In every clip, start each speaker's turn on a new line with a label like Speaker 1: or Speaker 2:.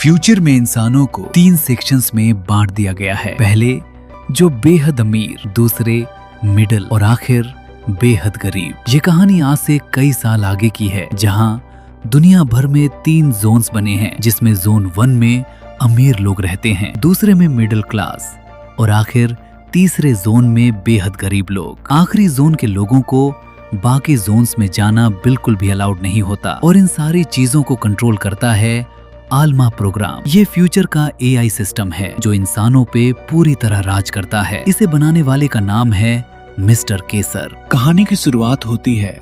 Speaker 1: Future में इंसानों को 3 सेक्शंस में बांट दिया गया है। पहले जो बेहद अमीर, दूसरे मिडिल और आखिर बेहद गरीब। ये कहानी आज से कई साल आगे की है, जहां दुनिया भर में 3 जोन्स बने हैं, जिसमें जोन 1 में अमीर लोग रहते हैं, दूसरे में मिडिल क्लास और आखिर तीसरे जोन में बेहद गरीब लोग। आखिरी जोन के लोगों को बाकी जोन्स में जाना बिल्कुल भी अलाउड नहीं होता और इन सारी चीजों को कंट्रोल करता है आल्मा प्रोग्राम। ये फ्यूचर का एआई सिस्टम है जो इंसानों पे पूरी तरह राज करता है। इसे बनाने वाले का नाम है मिस्टर केसर।
Speaker 2: कहानी की शुरुआत होती है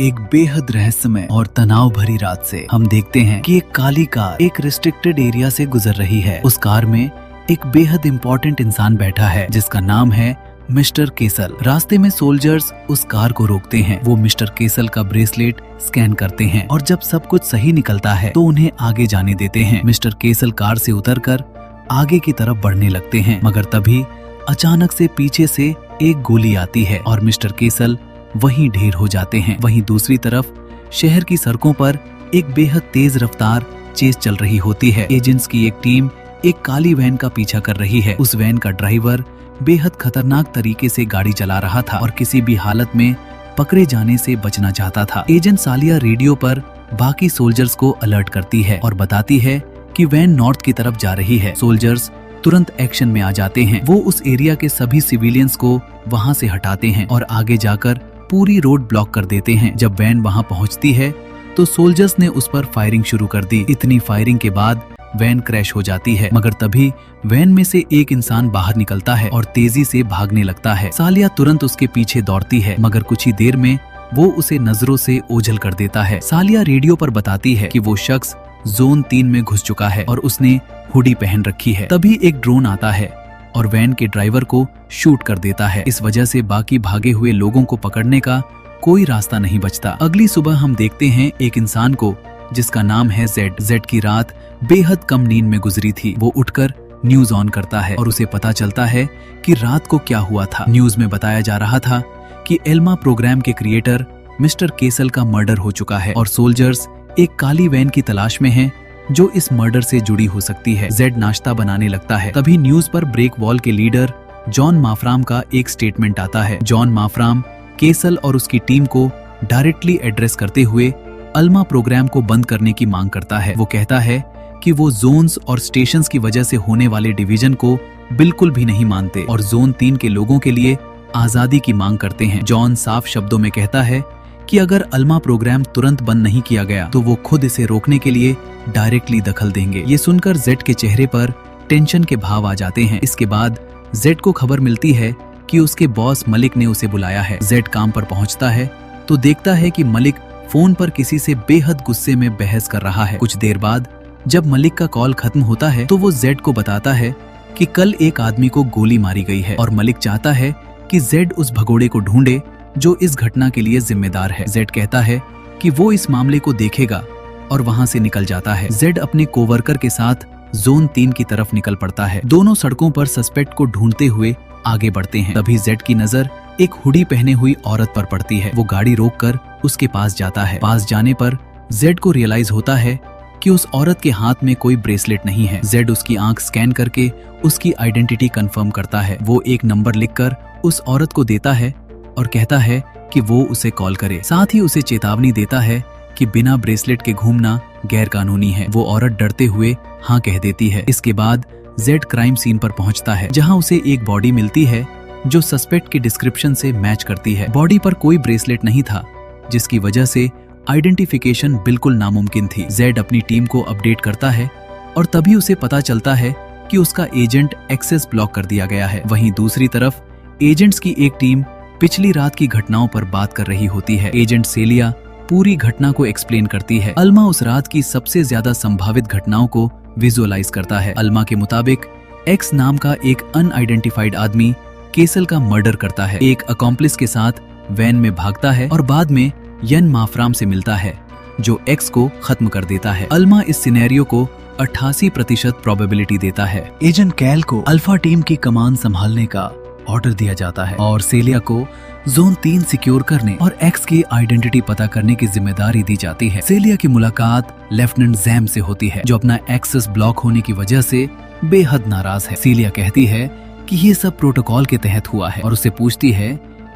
Speaker 2: एक बेहद रहस्यमय और तनाव भरी रात से। हम देखते हैं कि एक काली कार एक रिस्ट्रिक्टेड एरिया से गुजर रही है। उस कार में एक बेहद इम्पोर्टेंट इंसान बैठा है जिसका नाम है मिस्टर केसल। रास्ते में सोल्जर्स उस कार को रोकते हैं। वो मिस्टर केसल का ब्रेसलेट स्कैन करते हैं और जब सब कुछ सही निकलता है तो उन्हें आगे जाने देते हैं। मिस्टर केसल कार से उतरकर आगे की तरफ बढ़ने लगते हैं, मगर तभी अचानक से पीछे से एक गोली आती है और मिस्टर केसल वहीं ढेर हो जाते हैं। वहीं दूसरी तरफ शहर की सड़कों पर एक बेहद तेज रफ्तार चेस चल रही होती है। एजेंट्स की एक टीम एक काली वैन का पीछा कर रही है। उस वैन का ड्राइवर बेहद खतरनाक तरीके से गाड़ी चला रहा था और किसी भी हालत में पकड़े जाने से बचना चाहता था। एजेंट सालिया रेडियो पर बाकी सोल्जर्स को अलर्ट करती है और बताती है कि वैन नॉर्थ की तरफ जा रही है। सोल्जर्स तुरंत एक्शन में आ जाते हैं। वो उस एरिया के सभी सिविलियंस को वहां से हटाते हैं और आगे जाकर पूरी रोड ब्लॉक कर देते हैं। जब वैन वहां पहुंचती है तो सोल्जर्स ने उस पर फायरिंग शुरू कर दी। इतनी फायरिंग के बाद वैन क्रैश हो जाती है, मगर तभी वैन में से एक इंसान बाहर निकलता है और तेजी से भागने लगता है। सालिया तुरंत उसके पीछे दौड़ती है, मगर कुछ ही देर में वो उसे नजरों से ओझल कर देता है। सालिया रेडियो पर बताती है कि वो शख्स जोन 3 में घुस चुका है और उसने हुडी पहन रखी है। तभी एक ड्रोन आता है और वैन के ड्राइवर को शूट कर देता है। इस वजह से बाकी भागे हुए लोगों को पकड़ने का कोई रास्ता नहीं बचता। अगली सुबह हम देखते हैं एक इंसान को जिसका नाम है जेड। जेड की रात बेहद कम नींद में गुजरी थी। वो उठकर न्यूज ऑन करता है और उसे पता चलता है कि रात को क्या हुआ था। न्यूज में बताया जा रहा था कि एल्मा प्रोग्राम के क्रिएटर मिस्टर केसल का मर्डर हो चुका है और सोल्जर्स एक काली वैन की तलाश में हैं जो इस मर्डर से जुड़ी हो सकती है। जेड नाश्ता बनाने लगता है। तभी न्यूज पर ब्रेक वॉल के लीडर जॉन माफ्राम का एक स्टेटमेंट आता है। जॉन माफ्राम केसल और उसकी टीम को डायरेक्टली एड्रेस करते हुए अल्मा प्रोग्राम को बंद करने की मांग करता है। वो कहता है कि वो जोन्स और स्टेशंस की वजह से होने वाले डिवीजन को बिल्कुल भी नहीं मानते और जोन 3 के लोगों के लिए आजादी की मांग करते हैं। जॉन साफ शब्दों में कहता है कि अगर अल्मा प्रोग्राम तुरंत बंद नहीं किया गया तो वो खुद इसे रोकने के लिए डायरेक्टली दखल देंगे। ये सुनकर जेड के चेहरे पर टेंशन के भाव आ जाते हैं। इसके बाद जेड को खबर मिलती है कि उसके बॉस मलिक ने उसे बुलाया है। जेड काम पर पहुंचता है तो देखता है कि मलिक फोन पर किसी से बेहद गुस्से में बहस कर रहा है। कुछ देर बाद जब मलिक का कॉल खत्म होता है तो वो जेड को बताता है कि कल एक आदमी को गोली मारी गई है और मलिक चाहता है कि जेड उस भगोड़े को ढूंढे जो इस घटना के लिए जिम्मेदार है। जेड कहता है कि वो इस मामले को देखेगा और वहां से निकल जाता है। जेड अपने कोवर्कर के साथ जोन 3 की तरफ निकल पड़ता है। दोनों सड़कों पर सस्पेक्ट को ढूंढते हुए आगे बढ़ते हैं। तभी जेड की नजर एक हुडी पहने हुई औरत पर पड़ती है। वो गाड़ी रोककर उसके पास जाता है। पास जाने पर जेड को रियलाइज होता है कि उस औरत के हाथ में कोई ब्रेसलेट नहीं है। जेड उसकी आंख स्कैन करके उसकी आइडेंटिटी कंफर्म करता है। वो एक नंबर लिखकर उस औरत को देता है और कहता है कि वो उसे कॉल करे। साथ ही उसे चेतावनी देता है कि बिना ब्रेसलेट के घूमना गैर कानूनी है। वो औरत डरते हुए हाँ कह देती है। इसके बाद जेड क्राइम सीन पर पहुंचता है जहां उसे एक बॉडी मिलती है जो सस्पेक्ट के डिस्क्रिप्शन से मैच करती है। बॉडी पर कोई ब्रेसलेट नहीं था जिसकी वजह से आइडेंटिफिकेशन बिल्कुल नामुमकिन थी। जेड अपनी टीम को अपडेट करता है और तभी उसे पता चलता है कि उसका एजेंट एक्सेस ब्लॉक कर दिया गया है। वहीं दूसरी तरफ एजेंट्स की एक टीम पिछली रात की घटनाओं पर बात कर रही होती है। एजेंट सेलिया पूरी घटना को एक्सप्लेन करती है। अल्मा उस रात की सबसे ज्यादा संभावित घटनाओं को विजुअलाइज करता है। अल्मा के मुताबिक एक्स नाम का एक अनआइडेंटिफाइड आदमी केसल का मर्डर करता है, एक अकॉम्प्लिस के साथ वैन में भागता है और बाद में यन माफ्राम से मिलता है जो एक्स को खत्म कर देता है। अल्मा इस सिनेरियो को 88% प्रोबेबिलिटी देता है। एजेंट कैल को अल्फा टीम की कमान संभालने का ऑर्डर दिया जाता है और सेलिया को जोन 3 सिक्योर करने और एक्स की आइडेंटिटी पता करने की जिम्मेदारी दी जाती है। सेलिया की मुलाकात लेफ्टिनेंट जैम से होती है, जो अपना एक्सेस ब्लॉक होने की वजह से बेहद नाराज है। सेलिया कहती है कि ये सब प्रोटोकॉल के तहत हुआ है और उससे पूछती है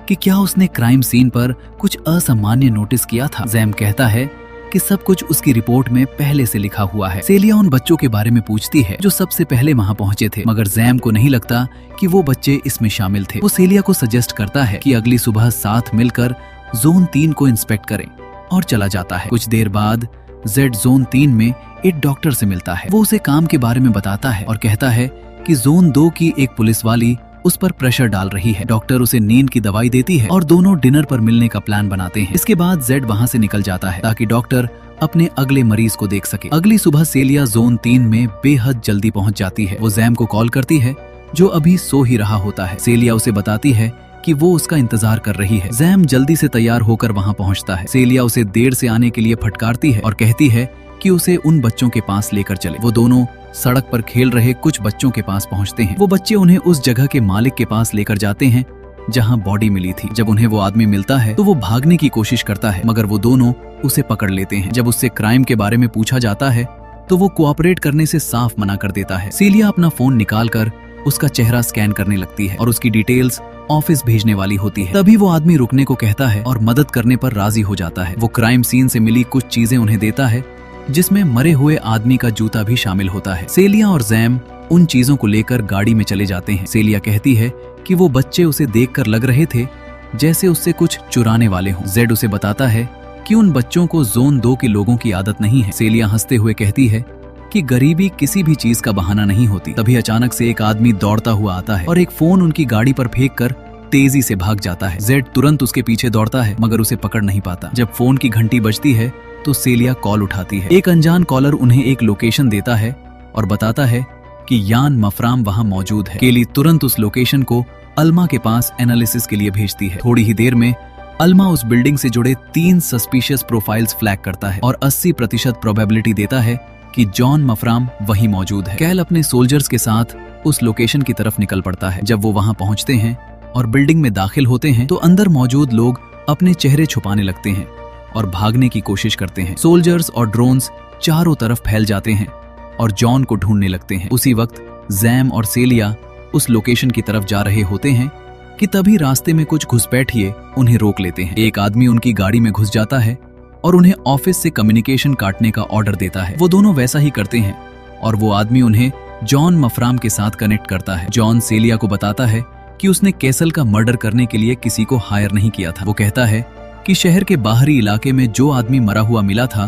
Speaker 2: कि क्या उसने क्राइम सीन पर कुछ असामान्य नोटिस किया था। जैम कहता है कि सब कुछ उसकी रिपोर्ट में पहले से लिखा हुआ है। सेलिया उन बच्चों के बारे में पूछती है जो सबसे पहले वहां पहुंचे थे, मगर जैम को नहीं लगता कि वो बच्चे इसमें शामिल थे। वो सेलिया को सजेस्ट करता है कि अगली सुबह साथ मिलकर जोन 3 को इंस्पेक्ट करें और चला जाता है। कुछ देर बाद जेड जोन 3 में एक डॉक्टर से मिलता है। वो उसे काम के बारे में बताता है और कहता है कि जोन 2 की एक पुलिस वाली उस पर प्रेशर डाल रही है। डॉक्टर उसे नींद की दवाई देती है और दोनों डिनर पर मिलने का प्लान बनाते हैं। इसके बाद जेड वहां से निकल जाता है ताकि डॉक्टर अपने अगले मरीज को देख सके। अगली सुबह सेलिया जोन 3 में बेहद जल्दी पहुंच जाती है। वो जैम को कॉल करती है जो अभी सो ही रहा होता है। सेलिया उसे बताती है कि वो उसका इंतजार कर रही है। जैम जल्दी से तैयार होकर वहां पहुंचता है। सेलिया उसे देर से आने के लिए फटकारती है और कहती है कि उसे उन बच्चों के पास लेकर चले। वो दोनों सड़क पर खेल रहे कुछ बच्चों के पास पहुंचते हैं। वो बच्चे उन्हें उस जगह के मालिक के पास लेकर जाते हैं जहां बॉडी मिली थी। जब उन्हें वो आदमी मिलता है तो वो भागने की कोशिश करता है, मगर वो दोनों उसे पकड़ लेते हैं। जब उससे क्राइम के बारे में पूछा जाता है तो वो कोऑपरेट करने से साफ मना कर देता है। सेलिया अपना फोन निकालकर उसका चेहरा स्कैन करने लगती है और उसकी डिटेल्स ऑफिस भेजने वाली होती है। तभी वो आदमी रुकने को कहता है और मदद करने पर राजी हो जाता है। वो क्राइम सीन से मिली कुछ चीजें उन्हें देता है, जिसमें मरे हुए आदमी का जूता भी शामिल होता है। सेलिया और जैम उन चीजों को लेकर गाड़ी में चले जाते हैं। सेलिया कहती है कि वो बच्चे उसे देखकर लग रहे थे जैसे उससे कुछ चुराने वाले हों। जेड उसे बताता है कि उन बच्चों को जोन 2 के लोगों की आदत नहीं है। सेलिया हंसते हुए कहती है कि गरीबी किसी भी चीज का बहाना नहीं होती। तभी अचानक से एक आदमी दौड़ता हुआ आता है और एक फोन उनकी गाड़ी पर फेंक कर तेजी से भाग जाता है। जेड तुरंत उसके पीछे दौड़ता है, मगर उसे पकड़ नहीं पाता। जब फोन की घंटी बजती है तो सेलिया कॉल उठाती है। एक अनजान कॉलर उन्हें एक लोकेशन देता है और बताता है कि यान मफराम वहां मौजूद है। केली तुरंत उस लोकेशन को अल्मा के पास एनालिसिस के लिए भेजती है। थोड़ी ही देर में अल्मा उस बिल्डिंग से जुड़े 3 सस्पिशियस प्रोफाइल्स फ्लैग करता है और 80% प्रोबेबिलिटी देता है कि जॉन मफराम वहीं मौजूद है। कैल अपने सोल्जर्स के साथ उस लोकेशन की तरफ निकल पड़ता है। जब वो वहां पहुंचते हैं और बिल्डिंग में दाखिल होते हैं तो अंदर मौजूद लोग अपने चेहरे छुपाने लगते हैं और भागने की कोशिश करते हैं। सोल्जर्स और ड्रोन्स चारों तरफ फैल जाते हैं और जॉन को ढूंढने लगते हैं। उसी वक्त जैम और सेलिया उस लोकेशन की तरफ जा रहे होते हैं कि तभी रास्ते में कुछ घुसपैठिए उन्हें रोक लेते हैं। एक आदमी उनकी गाड़ी में घुस जाता है और उन्हें ऑफिस से कम्युनिकेशन काटने का ऑर्डर देता है। वो दोनों वैसा ही करते हैं और वो आदमी उन्हें जॉन मफराम के साथ कनेक्ट करता है। जॉन सेलिया को बताता है कि उसने कैसल का मर्डर करने के लिए किसी को हायर नहीं किया था। वो कहता है कि शहर के बाहरी इलाके में जो आदमी मरा हुआ मिला था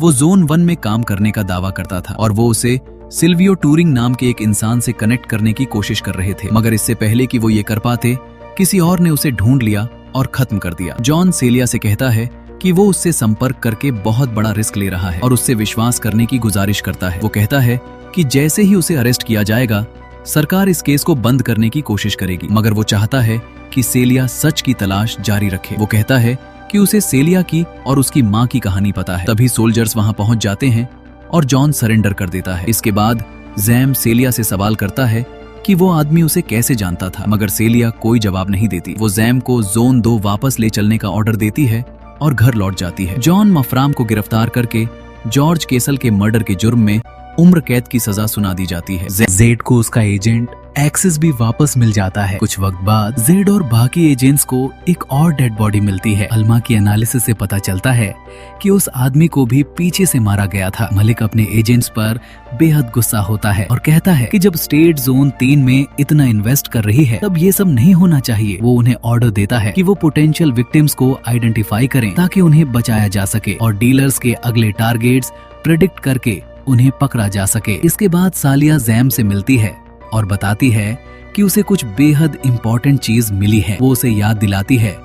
Speaker 2: वो जोन 1 में काम करने का दावा करता था और वो उसे सिल्वियो टूरिंग नाम के एक इंसान से कनेक्ट करने की कोशिश कर रहे थे, मगर इससे पहले कि वो ये कर पाते किसी और ने उसे ढूंढ लिया और खत्म कर दिया। जॉन सेलिया से कहता है कि वो उससे संपर्क करके बहुत बड़ा रिस्क ले रहा है और उससे विश्वास करने की गुजारिश करता है। वो कहता है कि जैसे ही उसे अरेस्ट किया जाएगा सरकार इस केस को बंद करने की कोशिश करेगी, मगर वो चाहता है कि सेलिया सच की तलाश जारी रखे। वो कहता है कि उसे सेलिया की और उसकी माँ की कहानी पता है। तभी सोल्जर्स वहां पहुंच जाते हैं और जॉन सरेंडर कर देता है। इसके बाद जैम सेलिया से सवाल करता है कि वो आदमी उसे कैसे जानता था, मगर सेलिया कोई जवाब नहीं देती। वो जैम को जोन 2 वापस ले चलने का ऑर्डर देती है और घर लौट जाती है। जॉन मफराम को गिरफ्तार करके जॉर्ज केसल के मर्डर के जुर्म में उम्र कैद की सजा सुना दी जाती है।
Speaker 1: जेड को उसका एजेंट एक्सेस भी वापस मिल जाता है। कुछ वक्त बाद जेड और बाकी एजेंट्स को एक और डेड बॉडी मिलती है। अल्मा की एनालिसिस से पता चलता है कि उस आदमी को भी पीछे से मारा गया था। मलिक अपने एजेंट्स पर बेहद गुस्सा होता है और कहता है कि जब स्टेट जोन 3 में इतना इन्वेस्ट कर रही है तब ये सब नहीं होना चाहिए। वो उन्हें ऑर्डर देता है कि वो पोटेंशियल विक्टिम्स को आइडेंटिफाई करें ताकि उन्हें बचाया जा सके और डीलर्स के अगले टारगेट्स प्रेडिक्ट करके उन्हें पकड़ा जा सके। इसके बाद सालिया जैम से मिलती है और बताती है कि उसे कुछ बेहद इम्पोर्टेंट चीज मिली है। वो उसे याद दिलाती है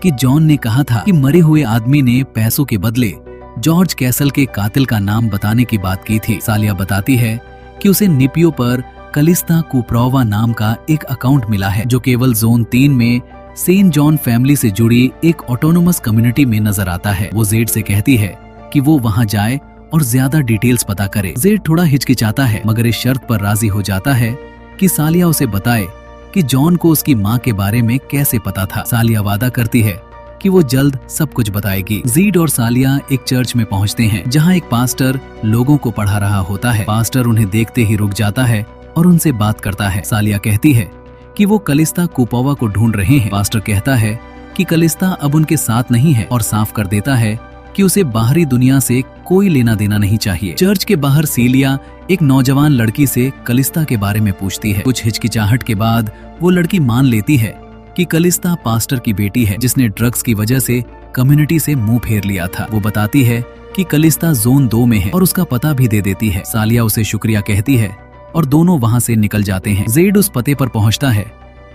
Speaker 1: कि जॉन ने कहा था कि मरे हुए आदमी ने पैसों के बदले जॉर्ज कैसल के कातिल का नाम बताने की बात की थी। सालिया बताती है कि उसे निपियो पर कलिस्ता कुप्रोवा नाम का एक अकाउंट मिला है जो केवल जोन 3 में सेंट जॉन फैमिली से जुड़ी एक ऑटोनोमस कम्युनिटी में नजर आता है। वो जेड से कहती है कि वो वहां जाए और ज्यादा डिटेल्स पता करे। जेड थोड़ा हिचकिचाता है मगर इस शर्त पर राजी हो जाता है कि सालिया उसे बताए कि
Speaker 2: कि जॉन को उसकी माँ के बारे में कैसे पता था। सालिया वादा करती है कि वो जल्द सब कुछ बताएगी। जीड और सालिया एक चर्च में पहुंचते हैं जहां एक पास्टर लोगों को पढ़ा रहा होता है। पास्टर उन्हें देखते ही रुक जाता है और उनसे बात करता है। सालिया कहती है कि वो कलिस्ता कुपोवा को ढूंढ रहे हैं। पास्टर कहता है कि कलिस्ता अब उनके साथ नहीं है और साफ कर देता है कि उसे बाहरी दुनिया से कोई लेना देना नहीं चाहिए। चर्च के बाहर सीलिया एक नौजवान लड़की से कलिस्ता के बारे में पूछती है। कुछ हिचकिचाहट के बाद वो लड़की मान लेती है कि कलिस्ता पास्टर की बेटी है जिसने ड्रग्स की वजह से कम्युनिटी से मुंह फेर लिया था। वो बताती है कि कलिस्ता जोन 2 में है और उसका पता भी दे देती है। सालिया उसे शुक्रिया कहती है और दोनों वहां से निकल जाते हैं। जेड उस पते पर पहुंचता है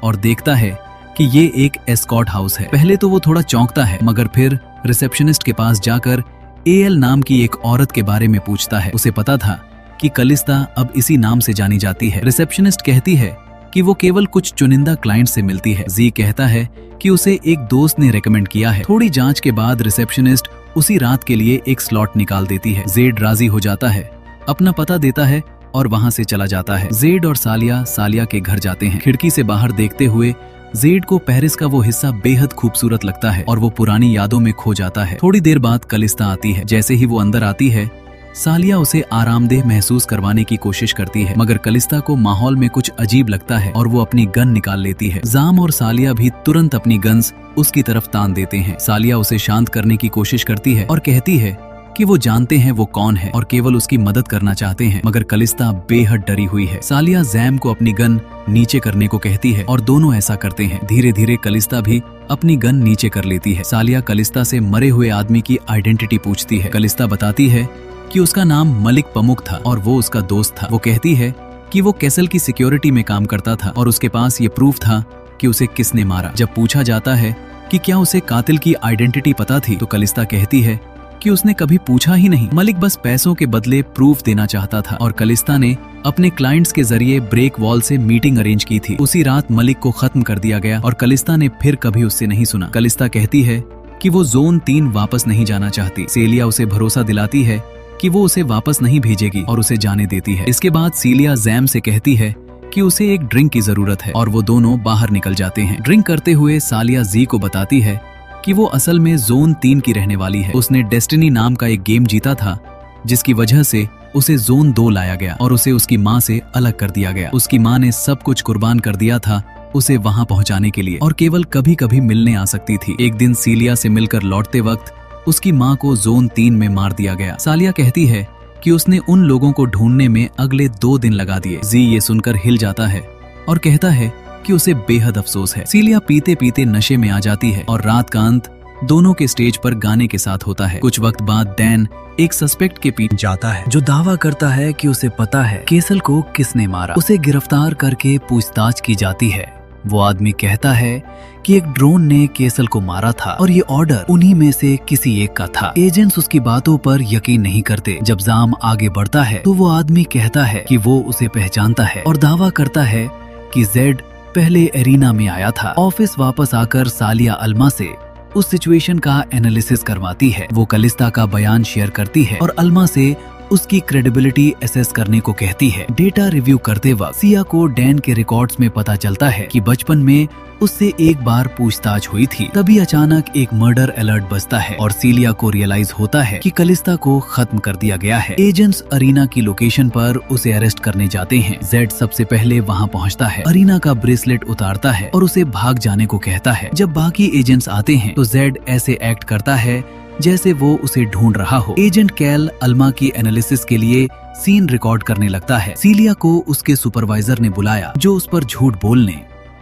Speaker 2: और देखता है कि ये एक एस्कॉर्ट हाउस है। पहले तो वो थोड़ा चौंकता है, मगर फिर रिसेप्शनिस्ट के पास जाकर एएल नाम की एक औरत के बारे में पूछता है। उसे पता था कि कलिस्ता अब इसी नाम से जानी जाती है। रिसेप्शनिस्ट कहती है कि वो केवल कुछ चुनिंदा क्लाइंट से मिलती है। जी कहता है कि उसे एक दोस्त ने रेकमेंड किया है। थोड़ी जांच के बाद रिसेप्शनिस्ट उसी रात के लिए एक स्लॉट निकाल देती है। जेड राजी हो जाता है, अपना पता देता है और वहां से चला जाता है। जेड और सालिया के घर जाते हैं। खिड़की से बाहर देखते हुए जेड को पेरिस का वो हिस्सा बेहद खूबसूरत लगता है और वो पुरानी यादों में खो जाता है। थोड़ी देर बाद कलिस्ता आती है। जैसे ही वो अंदर आती है, सालिया उसे आरामदेह महसूस करवाने की कोशिश करती है, मगर कलिस्ता को माहौल में कुछ अजीब लगता है और वो अपनी गन निकाल लेती है। जाम और सालिया भी तुरंत अपनी गन्स उसकी तरफ तान देते हैं। सालिया उसे शांत करने की कोशिश करती है और कहती है कि वो जानते हैं वो कौन है और केवल उसकी मदद करना चाहते हैं, मगर कलिस्ता बेहद डरी हुई है। सालिया जैम को अपनी गन नीचे करने को कहती है और दोनों ऐसा करते हैं। धीरे धीरे कलिस्ता भी अपनी गन नीचे कर लेती है। सालिया कलिस्ता से मरे हुए आदमी की आइडेंटिटी पूछती है। कलिस्ता बताती है कि उसका नाम मलिक पमुक था और वो उसका दोस्त था। वो कहती है कि वो कैसल की सिक्योरिटी में काम करता था और उसके पास ये प्रूफ था कि उसे किसने मारा। जब पूछा जाता है कि क्या उसे कातिल की आइडेंटिटी पता थी, तो कलिस्ता कहती है कि उसने कभी पूछा ही नहीं। मलिक बस पैसों के बदले प्रूफ देना चाहता था और कलिस्ता ने अपने क्लाइंट्स के जरिए ब्रेक वॉल से मीटिंग अरेंज की थी। उसी रात मलिक को खत्म कर दिया गया और कलिस्ता ने फिर कभी उससे नहीं सुना। कलिस्ता कहती है कि वो जोन 3 वापस नहीं जाना चाहती। सीलिया उसे भरोसा दिलाती है कि वो उसे वापस नहीं भेजेगी और उसे जाने देती है। इसके बाद सीलिया जैम से कहती है कि उसे एक ड्रिंक की जरूरत है और वो दोनों बाहर निकल जाते हैं। ड्रिंक करते हुए सालिया जी को बताती है कि वो असल में जोन 3 की रहने वाली है। उसने डेस्टिनी नाम का एक गेम जीता था जिसकी वजह से उसे जोन 2 लाया गया और उसे उसकी माँ से अलग कर दिया गया। उसकी माँ ने सब कुछ कुर्बान कर दिया था उसे वहाँ पहुँचाने के लिए और केवल कभी कभी मिलने आ सकती थी। एक दिन सीलिया से मिलकर लौटते वक्त उसकी माँ को जोन 3 में मार दिया गया। सालिया कहती है कि उसने उन लोगों को ढूंढने में अगले 2 दिन लगा दिए। जी ये सुनकर हिल जाता है और कहता है कि उसे बेहद अफसोस है। सीलिया पीते पीते नशे में आ जाती है और रात का अंत दोनों के स्टेज पर गाने के साथ होता है। कुछ वक्त बाद डैन एक सस्पेक्ट के पीछे जाता है जो दावा करता है कि उसे पता है केसल को किसने मारा। उसे गिरफ्तार करके पूछताछ की जाती है। वो आदमी कहता है कि एक ड्रोन ने केसल को मारा था और ये ऑर्डर उन्हीं में से किसी एक का था। एजेंट्स उसकी बातों पर यकीन नहीं करते। जब जाम आगे बढ़ता है तो वो आदमी कहता है कि वो उसे पहचानता है और दावा करता है कि जेड पहले एरिना में आया था। ऑफिस वापस आकर सालिया अल्मा से उस सिचुएशन का एनालिसिस करवाती है। वो कलिस्ता का बयान शेयर करती है और अल्मा से उसकी क्रेडिबिलिटी असेस करने को कहती है। डेटा रिव्यू करते वक्त सिया को डैन के रिकॉर्ड्स में पता चलता है कि बचपन में उससे एक बार पूछताछ हुई थी। तभी अचानक एक मर्डर अलर्ट बजता है और सीलिया को रियलाइज होता है कि कलिस्ता को खत्म कर दिया गया है। एजेंट्स अरीना की लोकेशन पर उसे अरेस्ट करने जाते हैं। जेड सबसे पहले वहां पहुंचता है, अरीना का ब्रेसलेट उतारता है और उसे भाग जाने को कहता है। जब बाकी एजेंट्स आते हैं तो जेड ऐसे एक्ट करता है जैसे वो उसे ढूंढ रहा हो। एजेंट कैल अल्मा की एनालिसिस के लिए सीन रिकॉर्ड करने लगता है। सीलिया को उसके सुपरवाइजर ने बुलाया जो उस पर झूठ बोलने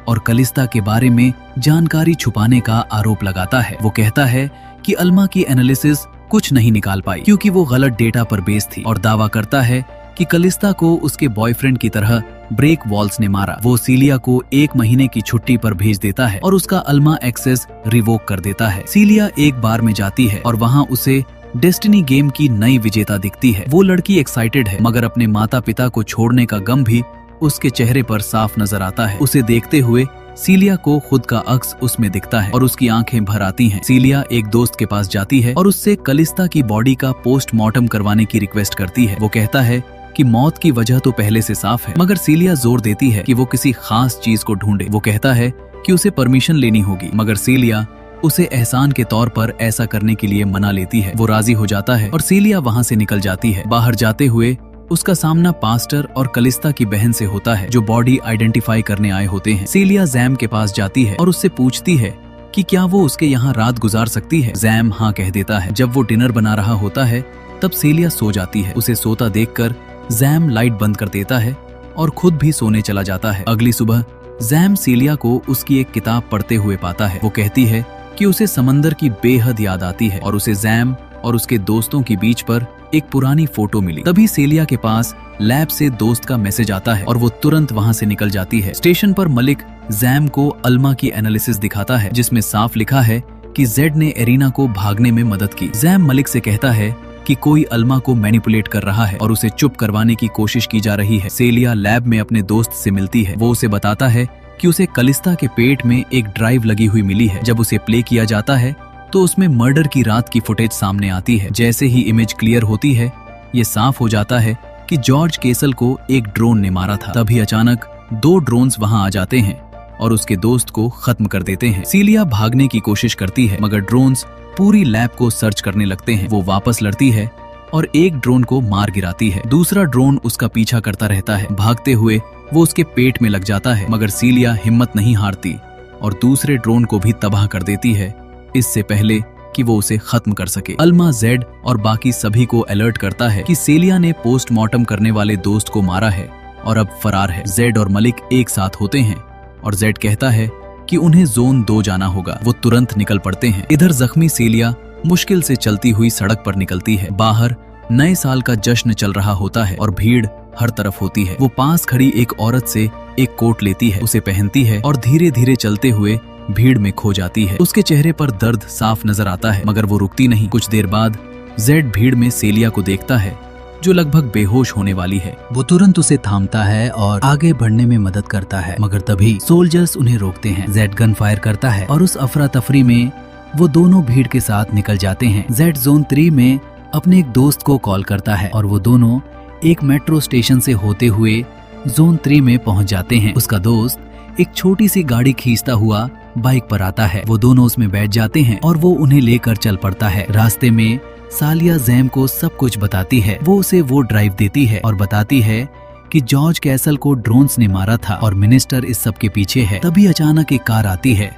Speaker 2: और कलिस्ता के बारे में जानकारी छुपाने का आरोप लगाता है। वो कहता है कि अल्मा की एनालिसिस कुछ नहीं निकाल पाई क्योंकि वो गलत डेटा पर बेस थी और दावा करता है कि कलिस्ता को उसके बॉयफ्रेंड की तरह ब्रेक वॉल्स ने मारा। वो सीलिया को 1 महीने की छुट्टी पर भेज देता है और उसका अल्मा एक्सेस रिवोक कर देता है। सीलिया एक बार में जाती है और वहाँ उसे डेस्टिनी गेम की नई विजेता दिखती है। वो लड़की एक्साइटेड है मगर अपने माता पिता को छोड़ने का गम भी उसके चेहरे पर साफ नजर आता है। उसे देखते हुए सीलिया को खुद का अक्स उसमें दिखता है और उसकी आंखें भर आती हैं। सीलिया एक दोस्त के पास जाती है और उससे कलिस्ता की बॉडी का पोस्टमार्टम करवाने की रिक्वेस्ट करती है। वो कहता है कि मौत की वजह तो पहले से साफ है, मगर सीलिया जोर देती है कि वो किसी खास चीज को ढूंढे। वो कहता है कि उसे परमिशन लेनी होगी, मगर सीलिया उसे एहसान के तौर पर ऐसा करने के लिए मना लेती है। वो राजी हो जाता है और सीलिया वहाँ से निकल जाती है। बाहर जाते हुए उसका सामना पास्टर और कलिस्ता की बहन से होता है, जो बॉडी आइडेंटिफाई करने आए होते हैं। सीलिया जैम के पास जाती है और उससे पूछती है कि क्या वो उसके यहाँ रात गुजार सकती है। जैम हाँ कह देता है। जब वो डिनर बना रहा होता है तब सीलिया सो जाती है। उसे सोता देखकर जैम लाइट बंद कर देता है और खुद भी सोने चला जाता है। अगली सुबह जैम सीलिया को उसकी एक किताब पढ़ते हुए पाता है। वो कहती है कि उसे समंदर की बेहद याद आती है और उसे जैम और उसके दोस्तों के बीच पर एक पुरानी फोटो मिली। तभी सीलिया के पास लैब से दोस्त का मैसेज आता है और वो तुरंत वहाँ से निकल जाती है। स्टेशन पर मलिक जैम को अल्मा की एनालिसिस दिखाता है, जिसमें साफ लिखा है कि जेड ने एरिना को भागने में मदद की। जैम मलिक से कहता है कि कोई अल्मा को मैनिपुलेट कर रहा है और उसे चुप करवाने की कोशिश की जा रही है। सेलिया लैब में अपने दोस्त से मिलती है। वो उसे बताता है कि उसे कलिस्ता के पेट में एक ड्राइव लगी हुई मिली है। जब उसे प्ले किया जाता है तो उसमें मर्डर की रात की फुटेज सामने आती है। जैसे ही इमेज क्लियर होती है, ये साफ हो जाता है कि जॉर्ज केसल को एक ड्रोन ने मारा था। तभी अचानक 2 ड्रोन्स वहां आ जाते हैं और उसके दोस्त को खत्म कर देते हैं। सीलिया भागने की कोशिश करती है, मगर ड्रोन्स पूरी लैब को सर्च करने लगते हैं। वो वापस लड़ती है और एक ड्रोन को मार गिराती है। दूसरा ड्रोन उसका पीछा करता रहता है। भागते हुए वो उसके पेट में लग जाता है, मगर सीलिया हिम्मत नहीं हारती और दूसरे ड्रोन को भी तबाह कर देती है, इससे पहले कि वो उसे खत्म कर सके। अल्मा जेड और बाकी सभी को अलर्ट करता है कि सेलिया ने पोस्टमार्टम करने वाले दोस्त को मारा है और अब फरार है। जेड और मलिक एक साथ होते हैं और जेड कहता है कि उन्हें जोन 2 जाना होगा। वो तुरंत निकल पड़ते हैं। इधर जख्मी सेलिया मुश्किल से चलती हुई सड़क पर निकलती है। बाहर नए साल का जश्न चल रहा होता है और भीड़ हर तरफ होती है। वो पास खड़ी एक औरत से एक कोट लेती है, उसे पहनती है और धीरे धीरे चलते हुए भीड़ में खो जाती है। उसके चेहरे पर दर्द साफ नजर आता है, मगर वो रुकती नहीं। कुछ देर बाद जेड भीड़ में सेलिया को देखता है, जो लगभग बेहोश होने वाली है।
Speaker 1: वो तुरंत उसे थामता है और आगे बढ़ने में मदद करता है, मगर तभी सोल्जर्स उन्हें रोकते हैं। जेड गन फायर करता है और उस अफरा तफरी में वो दोनों भीड़ के साथ निकल जाते हैं। जेड जोन 3 में अपने एक दोस्त को कॉल करता है और वो दोनों एक मेट्रो स्टेशन से होते हुए जोन 3 में पहुंच जाते हैं। उसका दोस्त एक छोटी सी गाड़ी खींचता हुआ बाइक पर आता है। वो दोनों उसमें बैठ जाते हैं और वो उन्हें लेकर चल पड़ता है। रास्ते में सालिया जैम को सब कुछ बताती है। वो उसे वो ड्राइव देती है और बताती है कि जॉर्ज कैसल को ड्रोन्स ने मारा था और मिनिस्टर इस सब के पीछे है। तभी अचानक एक कार आती है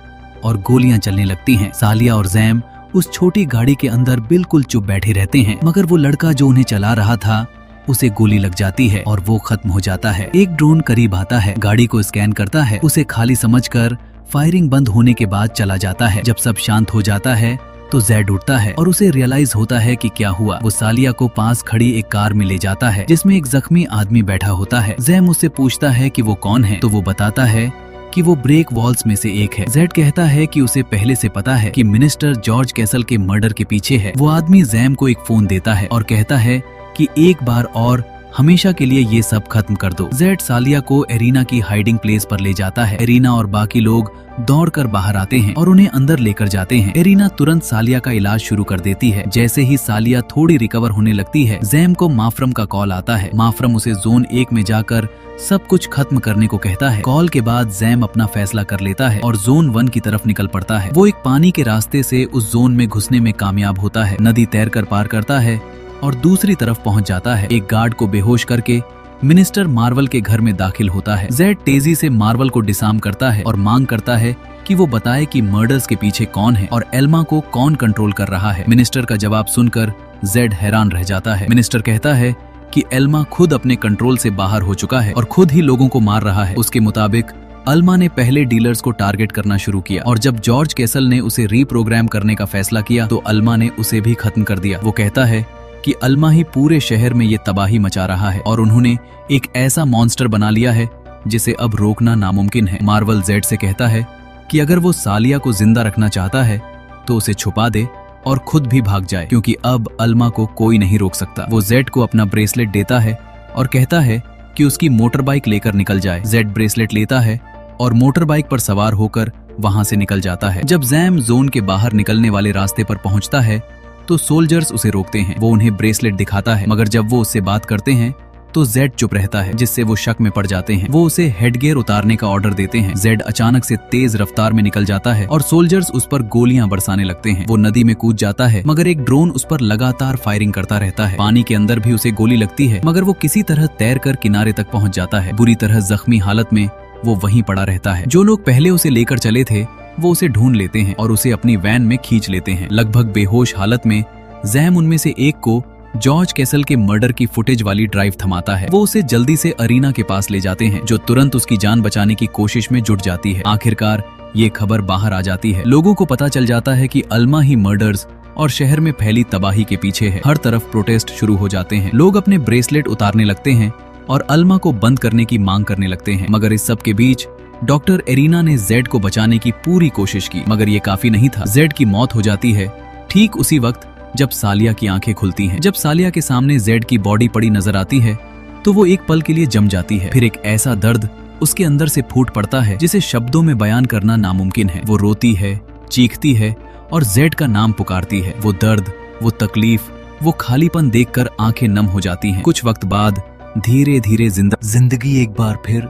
Speaker 1: और गोलियां चलने लगती हैं। सालिया और जैम उस छोटी गाड़ी के अंदर बिल्कुल चुप बैठे रहते हैं, मगर वो लड़का जो उन्हें चला रहा था उसे गोली लग जाती है और वो खत्म हो जाता है। एक ड्रोन करीब आता है, गाड़ी को स्कैन करता है, उसे खाली समझकर फायरिंग बंद होने के बाद चला जाता है। जब सब शांत हो जाता है तो जेड उठता है और उसे रियलाइज होता है कि क्या हुआ। वो सालिया को पास खड़ी एक कार में ले जाता है, जिसमें एक जख्मी आदमी बैठा होता है। जैम उससे पूछता है कि वो कौन है, तो वो बताता है कि वो ब्रेक वॉल्स में से एक है। जेड कहता है कि उसे पहले से पता है कि मिनिस्टर जॉर्ज कैसल के मर्डर के पीछे है। वो आदमी जैम को एक फोन देता है और कहता है कि एक बार और हमेशा के लिए ये सब खत्म कर दो। जेड सालिया को एरिना की हाइडिंग प्लेस पर ले जाता है। एरिना और बाकी लोग दौड़कर बाहर आते हैं और उन्हें अंदर लेकर जाते हैं। एरिना तुरंत सालिया का इलाज शुरू कर देती है। जैसे ही सालिया थोड़ी रिकवर होने लगती है, जैम को माफरम का कॉल आता है। माफरम उसे जोन 1 में जाकर सब कुछ खत्म करने को कहता है। कॉल के बाद जैम अपना फैसला कर लेता है और जोन 1 की तरफ निकल पड़ता है। वो एक पानी के रास्ते से उस जोन में घुसने में कामयाब होता है। नदी तैरकर पार करता है और दूसरी तरफ पहुंच जाता है। एक गार्ड को बेहोश करके मिनिस्टर मार्वल के घर में दाखिल होता है। जेड तेजी से मार्वल को डिसार्म करता है और मांग करता है कि वो बताए कि मर्डर्स के पीछे कौन है और एल्मा को कौन कंट्रोल कर रहा है। मिनिस्टर का जवाब सुनकर जेड हैरान रह जाता है। मिनिस्टर कहता है कि एल्मा खुद अपने कंट्रोल से बाहर हो चुका है और खुद ही लोगों को मार रहा है। उसके मुताबिक अल्मा ने पहले डीलर्स को टारगेट करना शुरू किया और जब जॉर्ज कैसल ने उसे रीप्रोग्राम करने का फैसला किया तो अल्मा ने उसे भी खत्म कर दिया। वो कहता है कि अल्मा ही पूरे शहर में ये तबाही मचा रहा है और उन्होंने एक ऐसा मॉन्स्टर बना लिया है जिसे अब रोकना नामुमकिन है। मार्वल जेड से कहता है कि अगर वो सालिया को जिंदा रखना चाहता है तो उसे छुपा दे और खुद भी भाग जाए, क्योंकि अब अल्मा को कोई नहीं रोक सकता। वो जेड को अपना ब्रेसलेट देता है और कहता है कि उसकी मोटर बाइक लेकर निकल जाए। जेड ब्रेसलेट लेता है और मोटर बाइक पर सवार होकर वहां से निकल जाता है। जब जैम जोन के बाहर निकलने वाले रास्ते पर पहुंचता है तो सोल्जर्स उसे रोकते हैं। वो उन्हें ब्रेसलेट दिखाता है, मगर जब वो उससे बात करते हैं
Speaker 2: तो जेड चुप रहता है, जिससे वो शक में पड़ जाते हैं। वो उसे हेडगियर उतारने का ऑर्डर देते हैं। जेड अचानक से तेज रफ्तार में निकल जाता है और सोल्जर्स उस पर गोलियां बरसाने लगते हैं। वो नदी में कूद जाता है, मगर एक ड्रोन उस पर लगातार फायरिंग करता रहता है। पानी के अंदर भी उसे गोली लगती है, मगर वो किसी तरह तैरकर किनारे तक पहुंच जाता है। बुरी तरह जख्मी हालत में वो वहीं पड़ा रहता है। जो लोग पहले उसे लेकर चले थे वो उसे ढूंढ लेते हैं और उसे अपनी वैन में खींच लेते हैं। लगभग बेहोश हालत में जैम उनमें से एक को जॉर्ज कैसल के मर्डर की फुटेज वाली ड्राइव थमाता है। वो उसे जल्दी से अरीना के पास ले जाते हैं, जो तुरंत उसकी जान बचाने की कोशिश में जुट जाती है। आखिरकार ये खबर बाहर आ जाती है। लोगों को पता चल जाता है कि अल्मा ही मर्डर्स और शहर में फैली तबाही के पीछे है। हर तरफ प्रोटेस्ट शुरू हो जाते हैं। लोग अपने ब्रेसलेट उतारने लगते हैं और अल्मा को बंद करने की मांग करने लगते हैं। मगर इस सब के बीच डॉक्टर एरिना ने जेड को बचाने की पूरी कोशिश की, मगर ये काफी नहीं था। जेड की मौत हो जाती है ठीक उसी वक्त जब सालिया की आंखें खुलती हैं। जब सालिया के सामने जेड की बॉडी पड़ी नजर आती है तो वो एक पल के लिए जम जाती है। फिर एक ऐसा दर्द उसके अंदर से फूट पड़ता है जिसे शब्दों में बयान करना नामुमकिन है। वो रोती है, चीखती है और जेड का नाम पुकारती है। वो दर्द, वो तकलीफ, वो खालीपन देखकर आंखें नम हो जाती हैं। कुछ वक्त बाद धीरे धीरे जिंदगी एक बार फिर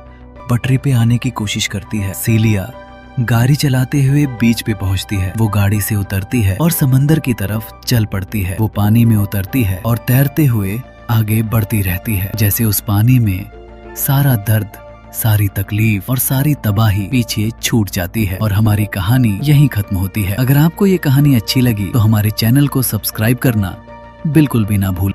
Speaker 2: पटरी पे आने की कोशिश करती है। सीलिया गाड़ी चलाते हुए बीच पे पहुंचती है। वो गाड़ी से उतरती है और समंदर की तरफ चल पड़ती है। वो पानी में उतरती है और तैरते हुए आगे बढ़ती रहती है, जैसे उस पानी में सारा दर्द, सारी तकलीफ और सारी तबाही पीछे छूट जाती है और हमारी कहानी यहीं खत्म होती है। अगर आपको ये कहानी अच्छी लगी तो हमारे चैनल को सब्सक्राइब करना बिल्कुल भी ना भूल।